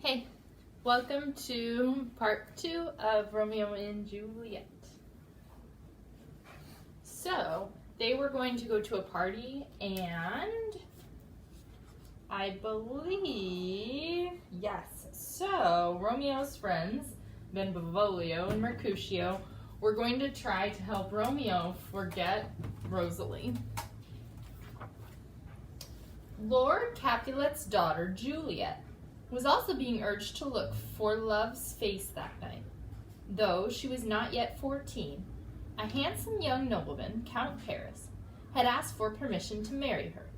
Hey, welcome to part 2 of Romeo and Juliet. So, they were going to go to a party and I believe, so Romeo's friends, Benvolio and Mercutio, were going to try to help Romeo forget Rosalie. Lord Capulet's daughter, Juliet, was also being urged to look for love's face that night. Though she was not yet 14, a handsome young nobleman, Count Paris, had asked for permission to marry her.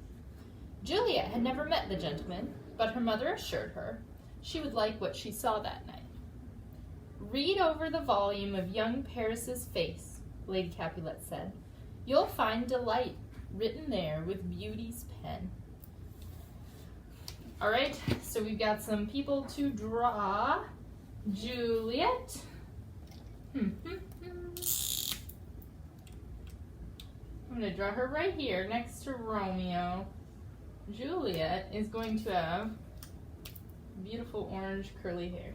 Juliet had never met the gentleman, but her mother assured her she would like what she saw that night. "Read over the volume of young Paris's face," Lady Capulet said. "You'll find delight written there with beauty's pen." All right, so we've got some people to draw. Juliet. I'm going to draw her right here next to Romeo. Juliet is going to have beautiful orange curly hair.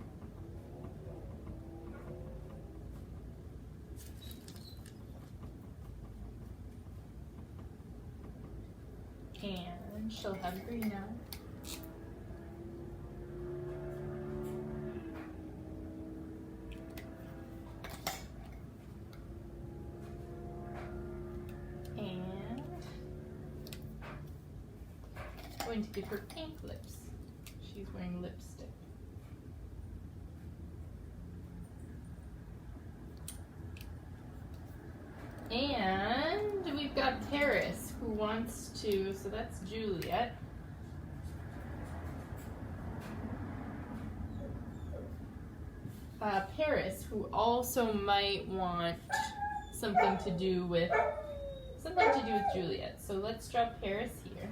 And she'll have green eyes. Going to give her pink lips. She's wearing lipstick. And we've got Paris who wants to, so that's Juliet. Paris who also might want something to do with Juliet. So let's draw Paris here.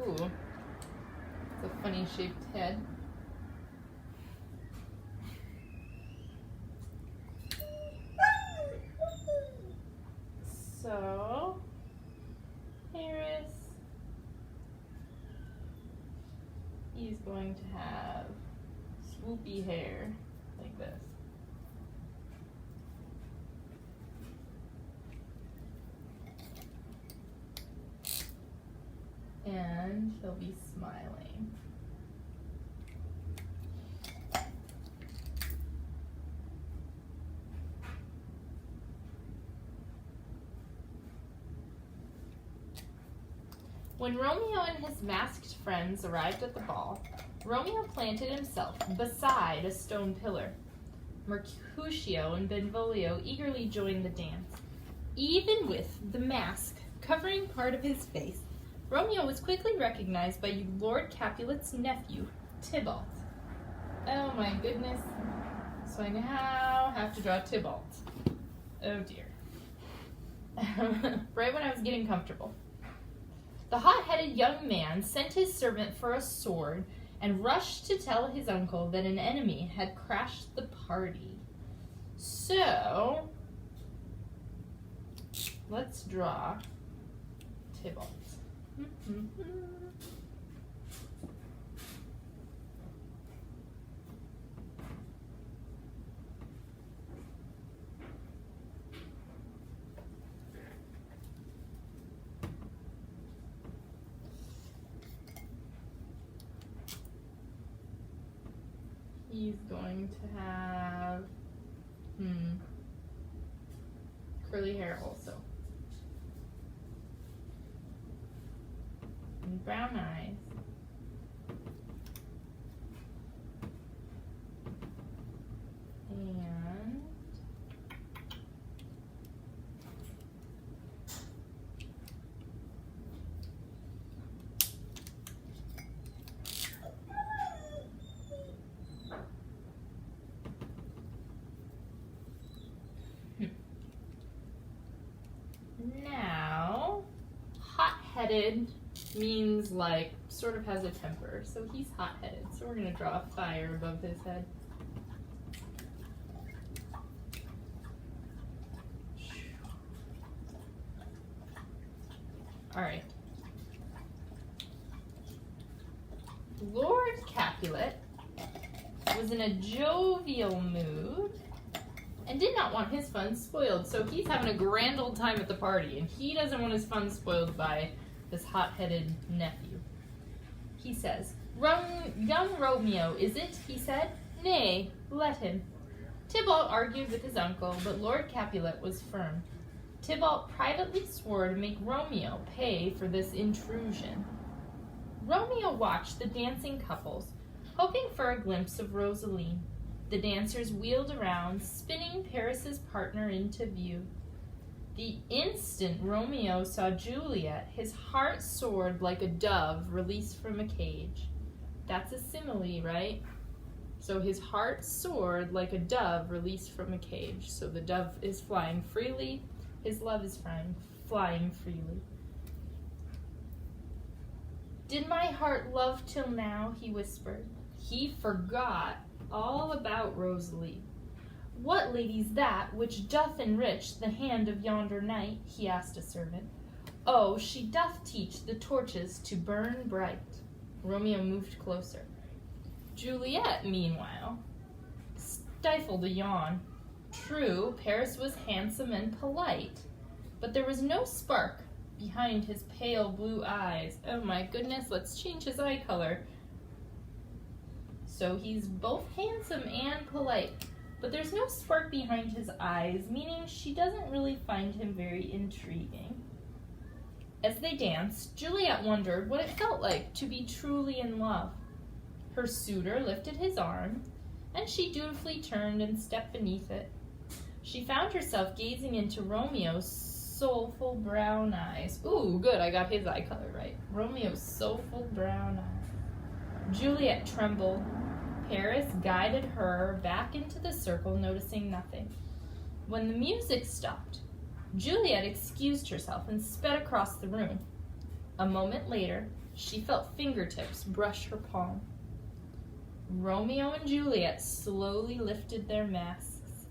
Ooh, it's a funny shaped head. So, Paris, he's going to have swoopy hair like this. And he'll be smiling. When Romeo and his masked friends arrived at the ball, Romeo planted himself beside a stone pillar. Mercutio and Benvolio eagerly joined the dance. Even with the mask covering part of his face, Romeo was quickly recognized by Lord Capulet's nephew, Tybalt. Oh my goodness. So I now have to draw Tybalt. Oh dear. Right when I was getting comfortable. The hot-headed young man sent his servant for a sword and rushed to tell his uncle that an enemy had crashed the party. So, let's draw Tybalt. He's going to have curly hair also. And brown eyes. And now, hot-headed means like sort of has a temper, so he's hot-headed. So we're going to draw a fire above his head. All right. Lord Capulet was in a jovial mood and did not want his fun spoiled. So he's having a grand old time at the party, and he doesn't want his fun spoiled by this hot-headed nephew. He says, "Young Romeo, is it?" he said. "Nay, let him." Tybalt argued with his uncle, but Lord Capulet was firm. Tybalt privately swore to make Romeo pay for this intrusion. Romeo watched the dancing couples, hoping for a glimpse of Rosaline. The dancers wheeled around, spinning Paris's partner into view. The instant Romeo saw Juliet, his heart soared like a dove released from a cage. That's a simile, right? So his heart soared like a dove released from a cage. So the dove is flying freely. His love is flying freely. "Did my heart love till now?" he whispered. He forgot all about Rosalie. "What lady's that which doth enrich the hand of yonder knight?" he asked a servant. "Oh, she doth teach the torches to burn bright." Romeo moved closer. Juliet, meanwhile, stifled a yawn. True, Paris was handsome and polite, but there was no spark behind his pale blue eyes. Oh my goodness, let's change his eye color. So he's both handsome and polite, but there's no spark behind his eyes, meaning she doesn't really find him very intriguing. As they danced, Juliet wondered what it felt like to be truly in love. Her suitor lifted his arm, and she dutifully turned and stepped beneath it. She found herself gazing into Romeo's soulful brown eyes. Ooh, good, I got his eye color right. Romeo's soulful brown eyes. Juliet trembled. Paris guided her back into the circle, noticing nothing. When the music stopped, Juliet excused herself and sped across the room. A moment later, she felt fingertips brush her palm. Romeo and Juliet slowly lifted their masks.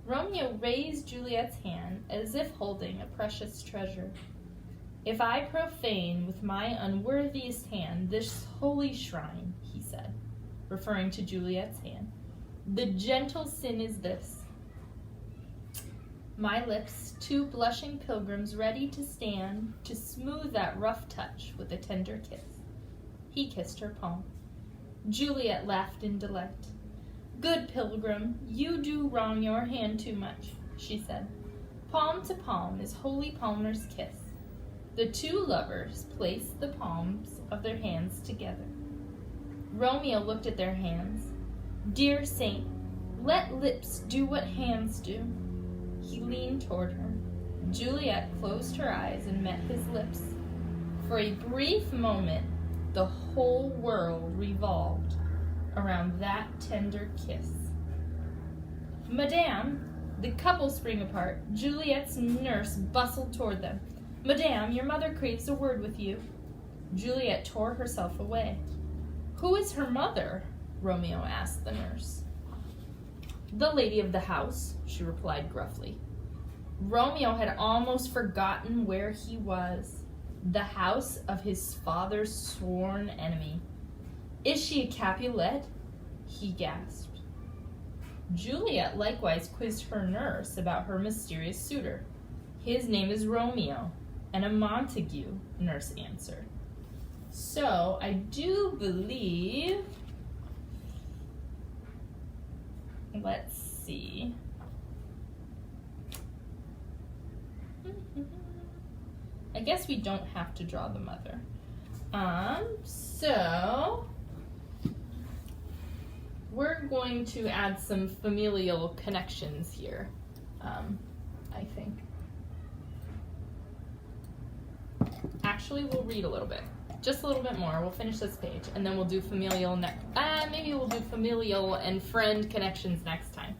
Romeo raised Juliet's hand as if holding a precious treasure. "If I profane with my unworthiest hand this holy shrine," he said, referring to Juliet's hand, "the gentle sin is this: my lips, two blushing pilgrims ready to stand to smooth that rough touch with a tender kiss." He kissed her palm. Juliet laughed in delight. "Good pilgrim, you do wrong your hand too much," she said. "Palm to palm is holy Palmer's kiss." The two lovers placed the palms of their hands together. Romeo looked at their hands. "Dear saint, let lips do what hands do." He leaned toward her. Juliet closed her eyes and met his lips. For a brief moment, the whole world revolved around that tender kiss. "Madame," the couple sprang apart. Juliet's nurse bustled toward them. "Madame, your mother craves a word with you." Juliet tore herself away. "Who is her mother?" Romeo asked the nurse. "The lady of the house," she replied gruffly. Romeo had almost forgotten where he was. The house of his father's sworn enemy. "Is she a Capulet?" he gasped. Juliet likewise quizzed her nurse about her mysterious suitor. "His name is Romeo, and a Montague," nurse answered. So, I do believe... Let's see. I guess we don't have to draw the mother. So we're going to add some familial connections here, I think. Actually, we'll read a little bit. Just a little bit more. We'll finish this page, and then we'll do familial maybe we'll do familial and friend connections next time.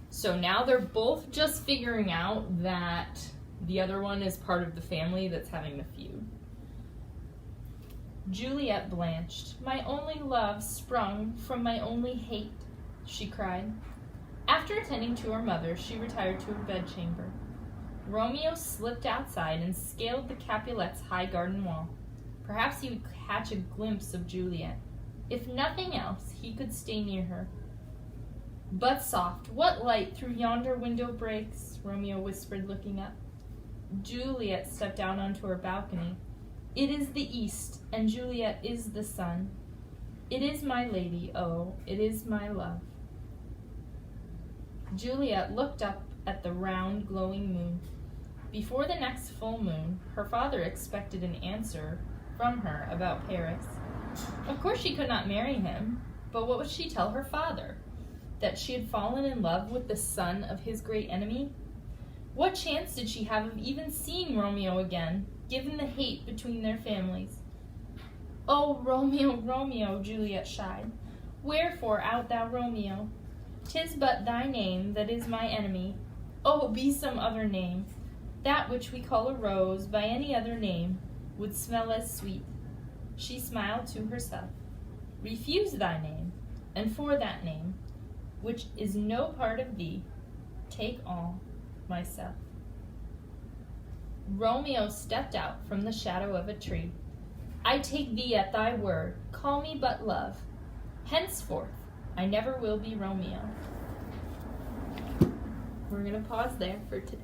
So now they're both just figuring out that the other one is part of the family that's having the feud. Juliet blanched. "My only love sprung from my only hate," she cried. After attending to her mother, she retired to her bedchamber. Romeo slipped outside and scaled the Capulets' high garden wall. Perhaps he would catch a glimpse of Juliet. If nothing else, he could stay near her. "But soft, what light through yonder window breaks?" Romeo whispered, looking up. Juliet stepped out onto her balcony. "It is the east, and Juliet is the sun. It is my lady, oh, it is my love." Juliet looked up at the round, glowing moon. Before the next full moon, her father expected an answer from her about Paris. Of course she could not marry him, but what would she tell her father? That she had fallen in love with the son of his great enemy? What chance did she have of even seeing Romeo again, given the hate between their families? "Oh, Romeo, Romeo," Juliet shied, "wherefore art thou Romeo? 'Tis but thy name that is my enemy. Oh, be some other name. That which we call a rose by any other name would smell as sweet." She smiled to herself. "Refuse thy name, and for that name, which is no part of thee, take all myself." Romeo stepped out from the shadow of a tree. "I take thee at thy word. Call me but love. Henceforth, I never will be Romeo." We're going to pause there for today.